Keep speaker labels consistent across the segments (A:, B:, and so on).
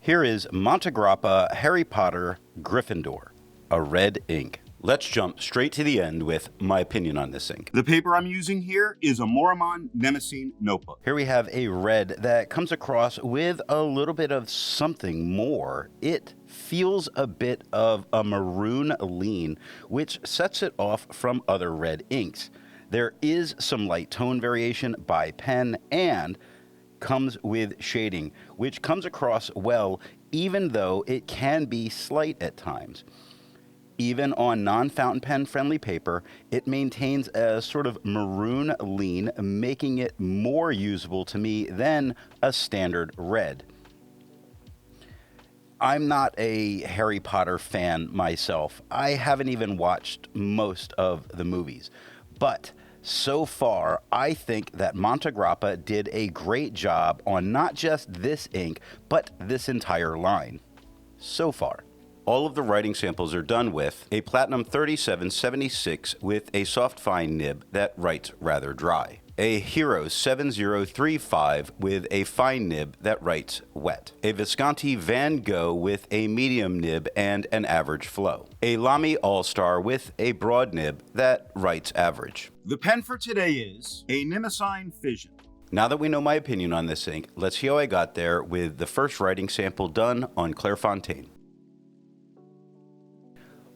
A: Here is Montegrappa Harry Potter Gryffindor, a red ink. Let's jump straight to the end with my opinion on this ink.
B: The paper I'm using here is a Maruman Mnemosyne Notebook.
A: Here we have a red that comes across with a little bit of something more. It feels a bit of a maroon lean, which sets it off from other red inks. There is some light tone variation by pen and comes with shading, which comes across well, even though it can be slight at times. Even on non-fountain pen friendly paper, it maintains a sort of maroon lean, making it more usable to me than a standard red. I'm not a Harry Potter fan myself. I haven't even watched most of the movies. But so far, I think that Montegrappa did a great job on not just this ink, but this entire line. So far. All of the writing samples are done with a Platinum 3776 with a soft fine nib that writes rather dry. A Hero 7035 with a fine nib that writes wet. A Visconti Van Gogh with a medium nib and an average flow. A Lamy All-Star with a broad nib that writes average.
B: The pen for today is a Mnemosyne Fission.
A: Now that we know my opinion on this ink, let's see how I got there with the first writing sample done on Clairfontaine.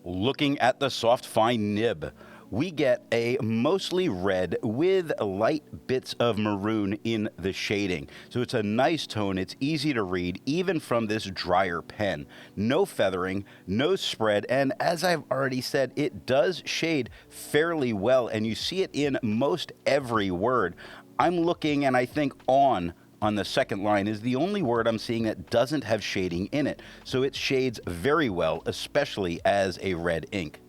A: Looking at the soft fine nib, we get a mostly red with light bits of maroon in the shading. So it's a nice tone, it's easy to read even from this drier pen. No feathering, no spread, and as I've already said, it does shade fairly well and you see it in most every word. I'm looking and I think on the second line is the only word I'm seeing that doesn't have shading in it. So it shades very well, especially as a red ink.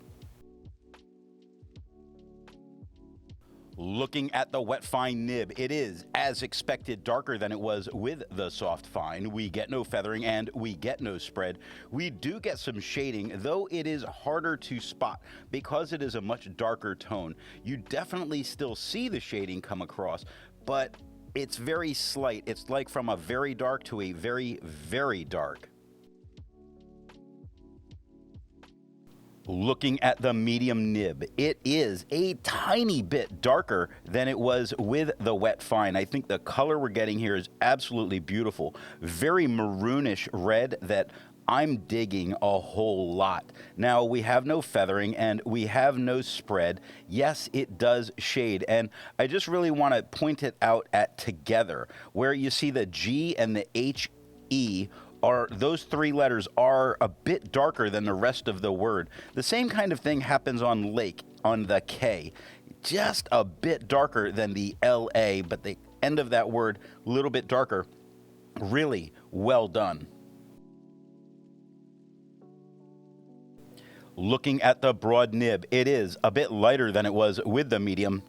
A: Looking at the wet fine nib, it is, as expected, darker than it was with the soft fine. We get no feathering and we get no spread. We do get some shading, though it is harder to spot because it is a much darker tone. You definitely still see the shading come across, but it's very slight. It's like from a very dark to a very, very dark. Looking at the medium nib, it is a tiny bit darker than it was with the wet fine. I think the color we're getting here is absolutely beautiful. Very maroonish red that I'm digging a whole lot. Now, we have no feathering and we have no spread. Yes, it does shade, and I just really want to point it out at together, where you see the G and the H-E are, those three letters are a bit darker than the rest of the word. The same kind of thing happens on lake, on the K. Just a bit darker than the L-A, but the end of that word, a little bit darker. Really well done. Looking at the broad nib, it is a bit lighter than it was with the medium.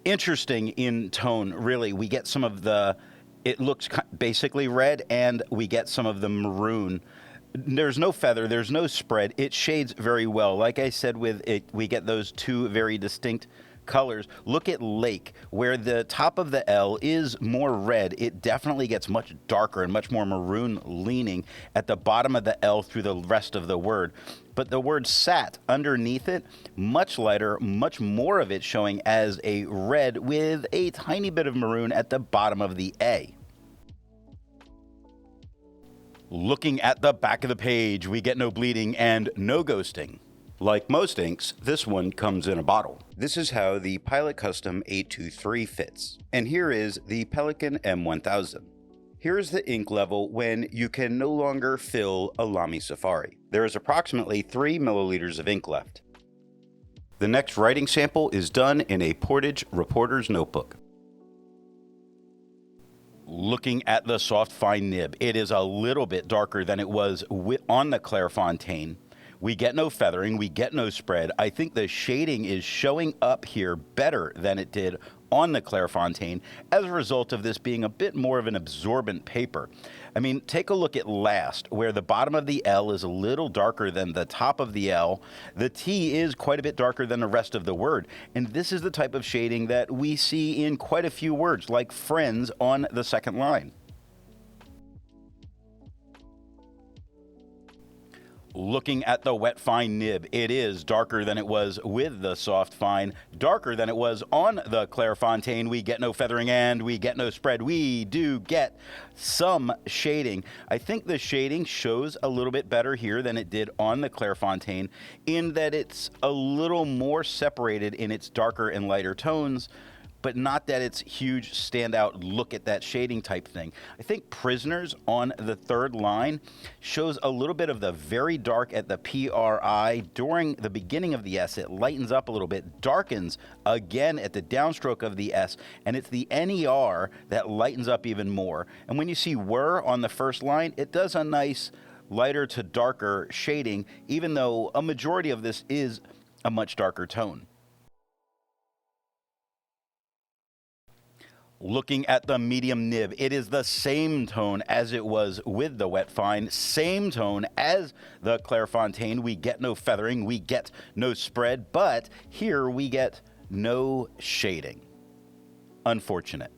A: Interesting in tone, really. We get some of the, it looks basically red, and we get some of the maroon. There's no feather, there's no spread. It shades very well. Like I said with it, we get those two very distinct colors. Look at lake, where the top of the L is more red. It definitely gets much darker and much more maroon leaning at the bottom of the L through the rest of the word. But the word sat underneath it, much lighter, much more of it showing as a red with a tiny bit of maroon at the bottom of the A. Looking at the back of the page, we get no bleeding and no ghosting. Like most inks, this one comes in a bottle. This is how the Pilot Custom 823 fits. And here is the Pelican M1000. Here is the ink level when you can no longer fill a Lamy Safari. There is approximately 3 milliliters of ink left. The next writing sample is done in a Portage Reporter's Notebook. Looking at the soft fine nib, it is a little bit darker than it was on the Clairfontaine. We get no feathering, we get no spread. I think the shading is showing up here better than it did on the Clairfontaine as a result of this being a bit more of an absorbent paper. I mean, take a look at last, where the bottom of the L is a little darker than the top of the L. The T is quite a bit darker than the rest of the word. And this is the type of shading that we see in quite a few words, like friends on the second line. Looking at the wet fine nib, it is darker than it was with the soft fine, darker than it was on the Clairfontaine. We get no feathering and we get no spread. We do get some shading. I think the shading shows a little bit better here than it did on the Clairfontaine, in that it's a little more separated in its darker and lighter tones, but not that it's huge standout look at that shading type thing. I think Prisoners on the third line shows a little bit of the very dark at the PRI during the beginning of the S. It lightens up a little bit, darkens again at the downstroke of the S, and it's the NER that lightens up even more. And when you see were on the first line, it does a nice lighter to darker shading, even though a majority of this is a much darker tone. Looking at the medium nib, it is the same tone as it was with the wet fine, same tone as the Clairfontaine. We get no feathering, we get no spread, but here we get no shading. Unfortunate.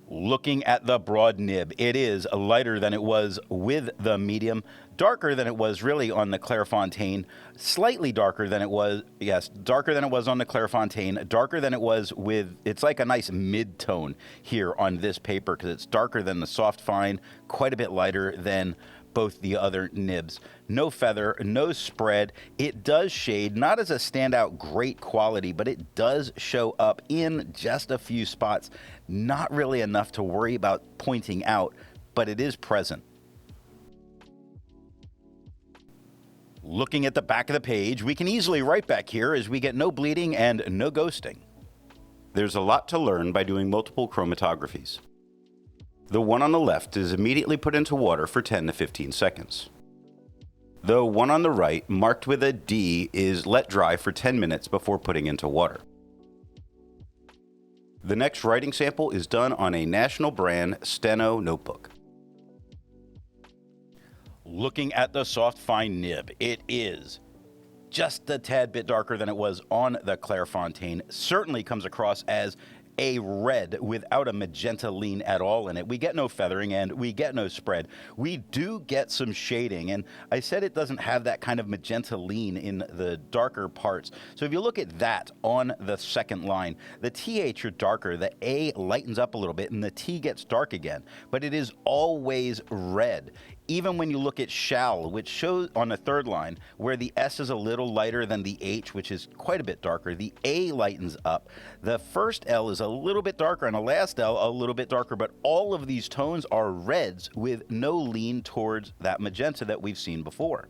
A: Looking at the broad nib, it is lighter than it was with the medium, darker than it was really on the Clairfontaine, slightly darker than it was, yes, darker than it was on the Clairfontaine, darker than it was with, it's like a nice mid-tone here on this paper because it's darker than the soft fine, quite a bit lighter than both the other nibs. No feather, no spread. It does shade, not as a standout great quality, but it does show up in just a few spots. Not really enough to worry about pointing out, but it is present. Looking at the back of the page, we can easily write back here as we get no bleeding and no ghosting.
B: There's a lot to learn by doing multiple chromatographies. The one on the left is immediately put into water for 10 to 15 seconds. The one on the right, marked with a D, is let dry for 10 minutes before putting into water. The next writing sample is done on a national brand Steno notebook.
A: Looking at the soft fine nib, it is just a tad bit darker than it was on the Clairfontaine. Certainly comes across as a red without a magenta lean at all in it. We get no feathering and we get no spread. We do get some shading, and I said it doesn't have that kind of magenta lean in the darker parts. So if you look at that on the second line, the TH are darker, the A lightens up a little bit, and the T gets dark again, but it is always red. Even when you look at shall, which shows on the third line, where the S is a little lighter than the H, which is quite a bit darker, the A lightens up. The first L is a little bit darker, and the last L a little bit darker, but all of these tones are reds with no lean towards that magenta that we've seen before.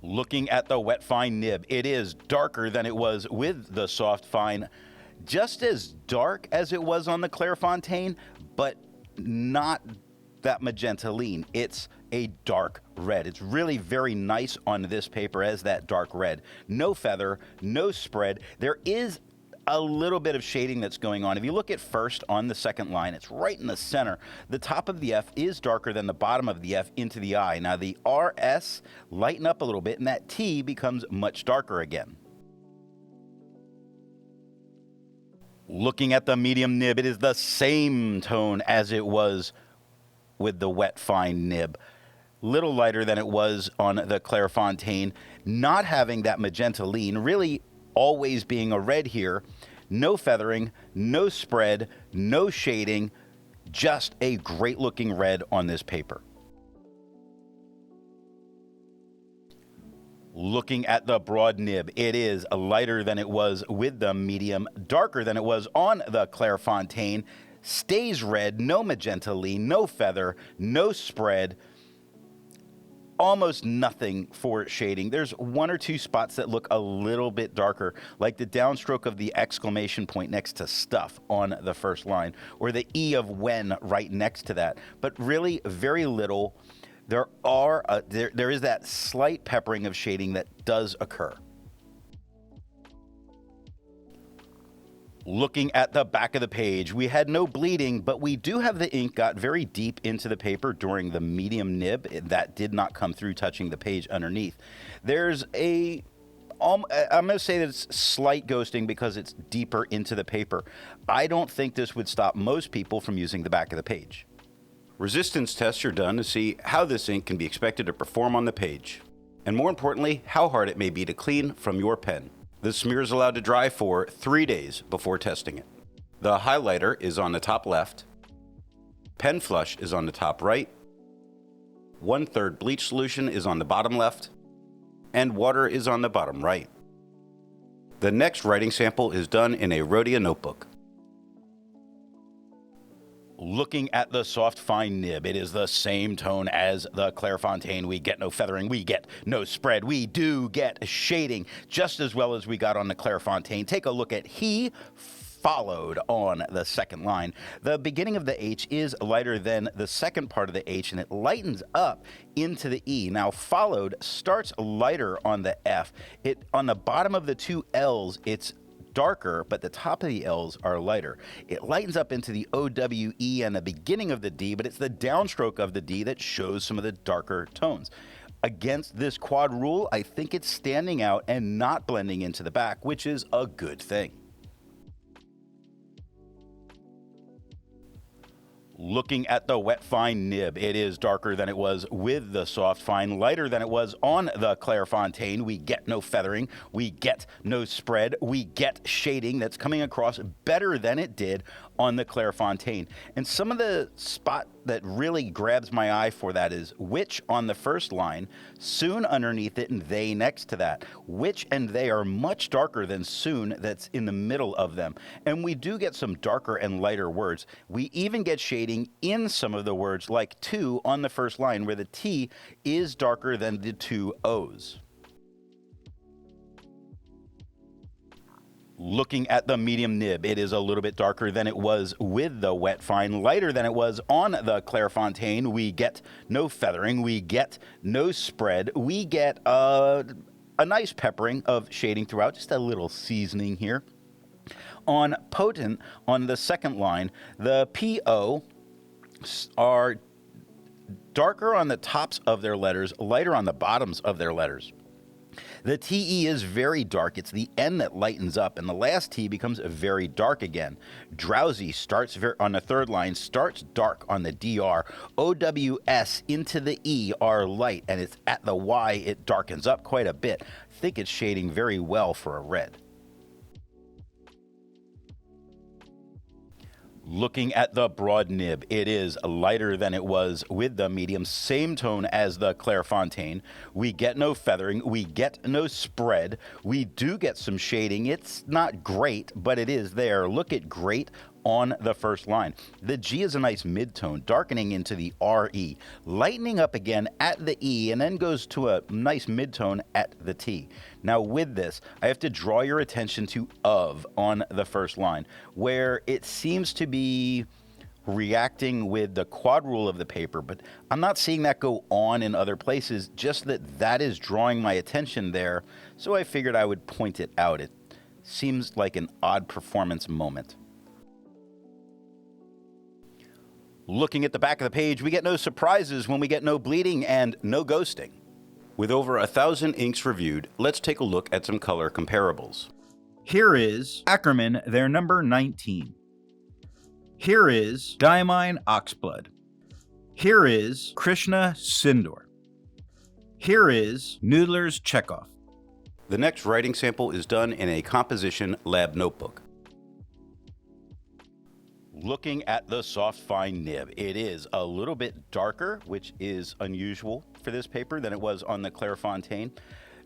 A: Looking at the wet fine nib, it is darker than it was with the soft fine. Just as dark as it was on the Clairfontaine, but not that magenta lean. It's a dark red. It's really very nice on this paper as that dark red. No feather, no spread. There is a little bit of shading that's going on. If you look at first on the second line, it's right in the center. The top of the F is darker than the bottom of the F into the I. Now the RS lighten up a little bit, and that T becomes much darker again. Looking at the medium nib, it is the same tone as it was with the wet fine nib. Little lighter than it was on the Clairfontaine, not having that magenta lean, really always being a red here. No feathering, no spread, no shading, just a great looking red on this paper. Looking at the broad nib, it is lighter than it was with the medium, darker than it was on the Clairfontaine, stays red, no magenta lean, no feather, no spread, almost nothing for shading. There's one or two spots that look a little bit darker, like the downstroke of the exclamation point next to stuff on the first line, or the E of when right next to that, but really very little. There is that slight peppering of shading that does occur. Looking at the back of the page, we had no bleeding, but we do have the ink got very deep into the paper during the medium nib. That did not come through touching the page underneath. There's a I'm going to say that it's slight ghosting because it's deeper into the paper. I don't think this would stop most people from using the back of the page.
B: Resistance tests are done to see how this ink can be expected to perform on the page, and more importantly, how hard it may be to clean from your pen. The smear is allowed to dry for 3 days before testing it. The highlighter is on the top left, pen flush is on the top right, 1/3 bleach solution is on the bottom left, and water is on the bottom right. The next writing sample is done in a Rhodia notebook.
A: Looking at the soft fine nib, it is the same tone as the Clairfontaine. We get no feathering, we get no spread, we do get shading just as well as we got on the Clairfontaine. Take a look at he followed on the second line. The beginning of the H is lighter than the second part of the H, and it lightens up into the E. Now followed starts lighter on the F. On the bottom of the two L's, it's darker, but the top of the L's are lighter. It lightens up into the OWE and the beginning of the D, but it's the downstroke of the D that shows some of the darker tones. Against this quad rule, I think it's standing out and not blending into the back, which is a good thing. Looking at the wet fine nib, it is darker than it was with the soft fine, lighter than it was on the Clairfontaine. We get no feathering, we get no spread, we get shading that's coming across better than it did on the Clairfontaine. And some of the spot that really grabs my eye for that is which on the first line, soon underneath it, and they next to that. Which and they are much darker than soon that's in the middle of them. And we do get some darker and lighter words. We even get shading in some of the words, like to on the first line, where the T is darker than the two O's. Looking at the medium nib, it is a little bit darker than it was with the wet fine, lighter than it was on the Clairfontaine. We get no feathering, we get no spread, we get a nice peppering of shading throughout, just a little seasoning here. On potent, on the second line, the PO are darker on the tops of their letters, lighter on the bottoms of their letters. The TE is very dark. It's the N that lightens up, and the last T becomes very dark again. Drowsy starts on the third line, starts dark on the DR. OWS into the E are light, and it's at the Y it darkens up quite a bit. I think it's shading very well for a red. Looking at the broad nib, it is lighter than it was with the medium, same tone as the Clairfontaine. We get no feathering, we get no spread, we do get some shading. It's not great, but it is there. Look at great on the first line. The G is a nice midtone, darkening into the RE, lightening up again at the E, and then goes to a nice midtone at the T. Now with this, I have to draw your attention to of on the first line, where it seems to be reacting with the quad rule of the paper, but I'm not seeing that go on in other places, just that is drawing my attention there, so I figured I would point it out. It seems like an odd performance moment. Looking at the back of the page, we get no surprises when we get no bleeding and no ghosting.
B: With over 1,000 inks reviewed, let's take a look at some color comparables.
A: Here is Ackerman, their number 19. Here is Diamine Oxblood. Here is Krishna Sindor. Here is Noodler's Chekhov.
B: The next writing sample is done in a composition lab notebook.
A: Looking at the soft fine nib, it is a little bit darker, which is unusual for this paper than it was on the Clairfontaine.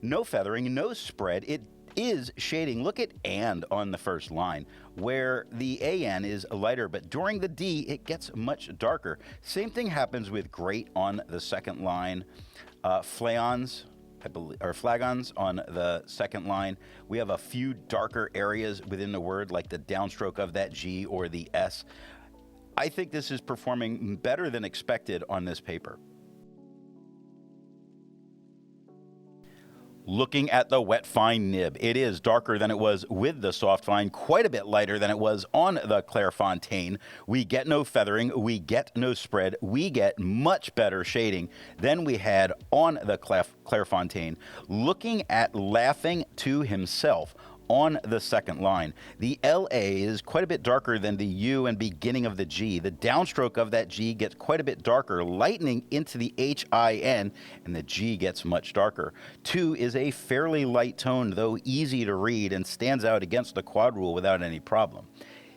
A: No feathering, no spread. It is shading. Look at and on the first line, where the AN is lighter, but during the D, it gets much darker. Same thing happens with great on the second line. Flagons, I believe, or flagons on the second line. We have a few darker areas within the word, like the downstroke of that G or the S. I think this is performing better than expected on this paper. Looking at the wet fine nib, it is darker than it was with the soft fine, quite a bit lighter than it was on the Clairfontaine. We get no feathering, we get no spread, we get much better shading than we had on the Clairfontaine. Looking at laughing to himself on the second line, the LA is quite a bit darker than the U and beginning of the G. The downstroke of that G gets quite a bit darker, lightening into the HIN, and the G gets much darker. 2 is a fairly light tone, though easy to read, and stands out against the quad rule without any problem.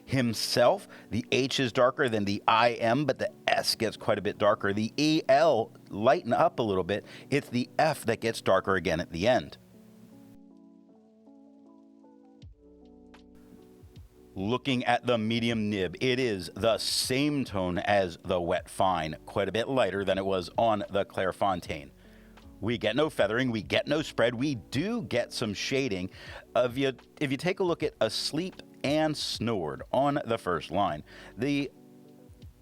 A: Himself, the H is darker than the IM, but the S gets quite a bit darker. The EL lighten up a little bit. It's the F that gets darker again at the end. Looking at the medium nib, it is the same tone as the wet fine, quite a bit lighter than it was on the Clairfontaine. We get no feathering, we get no spread, we do get some shading. If you take a look at asleep and snored on the first line, the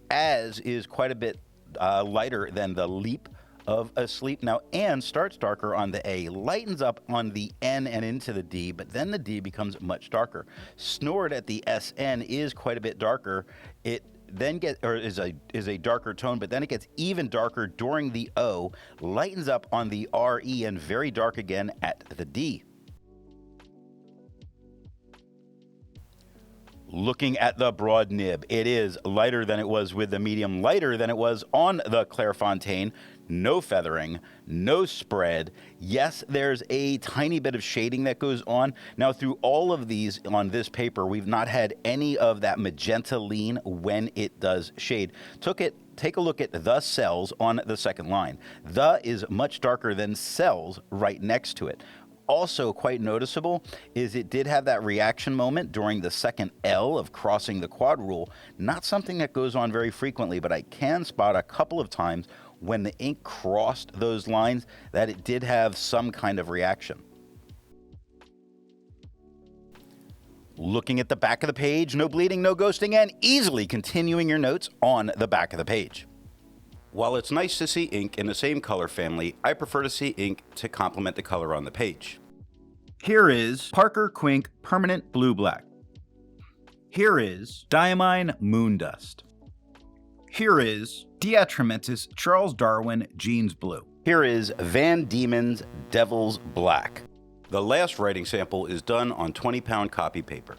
A: as is quite a bit lighter than the leap of asleep. Now, and starts darker on the A, lightens up on the N and into the D, but then the D becomes much darker. Snored at the SN is quite a bit darker. It then is a darker tone, but then it gets even darker during the O, lightens up on the RE, and very dark again at the D. Looking at the broad nib, it is lighter than it was with the medium, lighter than it was on the Clairfontaine. No feathering, no spread. Yes, there's a tiny bit of shading that goes on. Now, through all of these on this paper, we've not had any of that magenta lean when it does shade. Take a look at the cells on the second line. The is much darker than cells right next to it. Also quite noticeable is it did have that reaction moment during the second L of crossing the quad rule. Not something that goes on very frequently, but I can spot a couple of times when the ink crossed those lines that it did have some kind of reaction. Looking at the back of the page, no bleeding, no ghosting, and easily continuing your notes on the back of the page.
B: While it's nice to see ink in the same color family, I prefer to see ink to complement the color on the page.
A: Here is Parker Quink Permanent Blue Black. Here is Diamine Moondust. Here is Diatramentis Charles Darwin Jeans Blue. Here is Van Diemen's Devil's Black.
B: The last writing sample is done on 20-pound copy paper.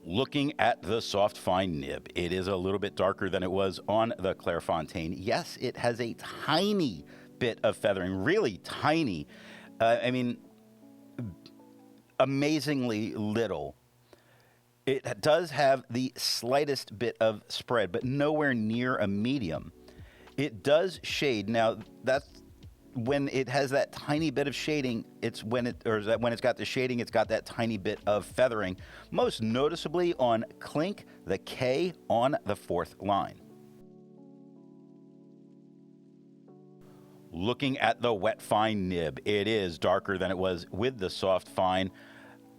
A: Looking at the soft fine nib, it is a little bit darker than it was on the Clairfontaine. Yes, it has a tiny bit of feathering, really tiny. Amazingly little. It does have the slightest bit of spread, but nowhere near a medium. It does shade. Now, that's when it has that tiny bit of shading, when it's got the shading, it's got that tiny bit of feathering, most noticeably on Clink, the K on the fourth line. Looking at the wet fine nib, it is darker than it was with the soft fine.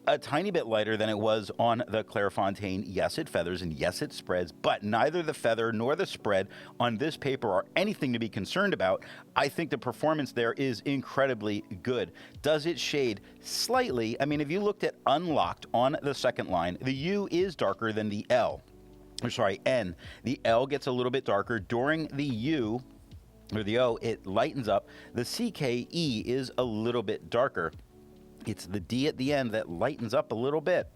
A: A tiny bit lighter than it was on the Clairfontaine. Yes, it feathers and yes, it spreads, but neither the feather nor the spread on this paper are anything to be concerned about. I think the performance there is incredibly good. Does it shade slightly? If you looked at unlocked on the second line, the U is darker than the N. The L gets a little bit darker during the U or the O. It lightens up. The CKE is a little bit darker. It's the D at the end that lightens up a little bit.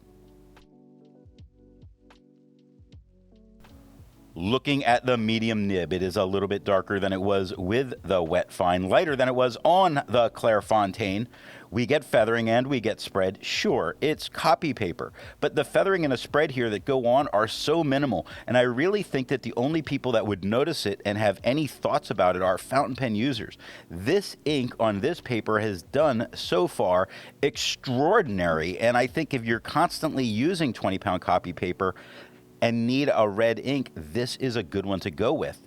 A: Looking at the medium nib, it is a little bit darker than it was with the wet fine, lighter than it was on the Clairfontaine. We get feathering and we get spread. Sure, it's copy paper, but the feathering and the spread here that go on are so minimal, and I really think that the only people that would notice it and have any thoughts about it are fountain pen users. This ink on this paper has done so far extraordinary, and I think if you're constantly using 20-pound copy paper and need a red ink, this is a good one to go with.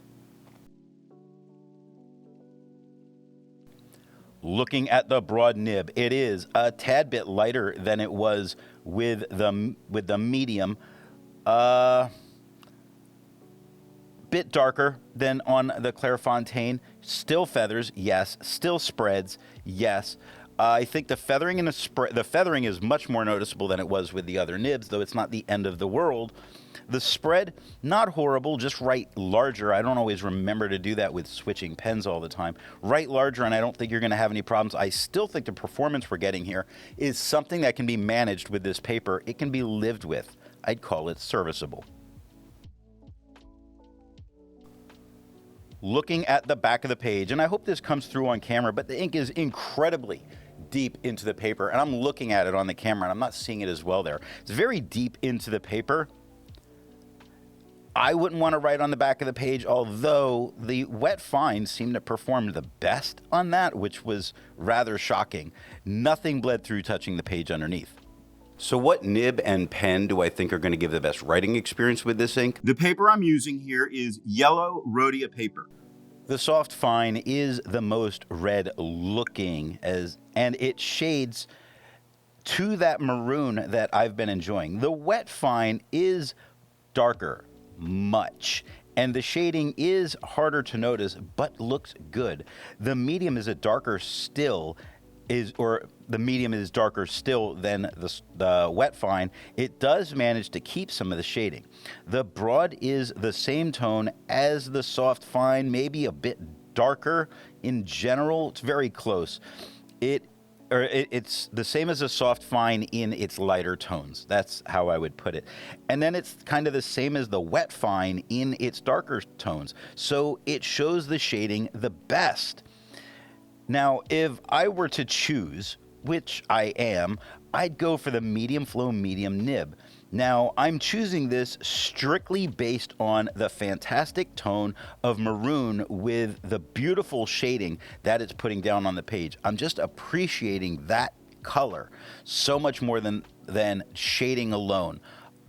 A: Looking at the broad nib, it is a tad bit lighter than it was with the medium. Bit darker than on the Clairfontaine. Still feathers, yes. Still spreads, yes. I think the feathering the feathering is much more noticeable than it was with the other nibs, though it's not the end of the world. The spread, not horrible, just write larger. I don't always remember to do that with switching pens all the time. Write larger, and I don't think you're going to have any problems. I still think the performance we're getting here is something that can be managed with this paper. It can be lived with. I'd call it serviceable. Looking at the back of the page, and I hope this comes through on camera, but the ink is incredibly deep into the paper, and I'm looking at it on the camera, and I'm not seeing it as well there. It's very deep into the paper. I wouldn't want to write on the back of the page, although the wet fine seemed to perform the best on that, which was rather shocking. Nothing bled through touching the page underneath.
B: So what nib and pen do I think are going to give the best writing experience with this ink?
A: The paper I'm using here is yellow Rhodia paper. The soft fine is the most red looking, and it shades to that maroon that I've been enjoying. The wet fine is darker, much, and the shading is harder to notice, but looks good. The medium is darker still than the wet fine. It does manage to keep some of the shading. The broad is the same tone as the soft fine, maybe a bit darker in general. It's very close. It's the same as a soft fine in its lighter tones. That's how I would put it. And then it's kind of the same as the wet fine in its darker tones. So it shows the shading the best. Now, if I were to choose, which I am, I'd go for the medium flow medium nib. Now, I'm choosing this strictly based on the fantastic tone of maroon with the beautiful shading that it's putting down on the page. I'm just appreciating that color so much more than shading alone.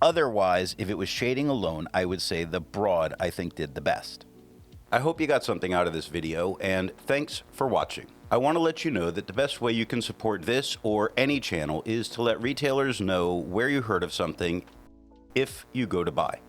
A: Otherwise, if it was shading alone, I would say the broad, I think, did the best.
B: I hope you got something out of this video, and thanks for watching. I want to let you know that the best way you can support this or any channel is to let retailers know where you heard of something if you go to buy.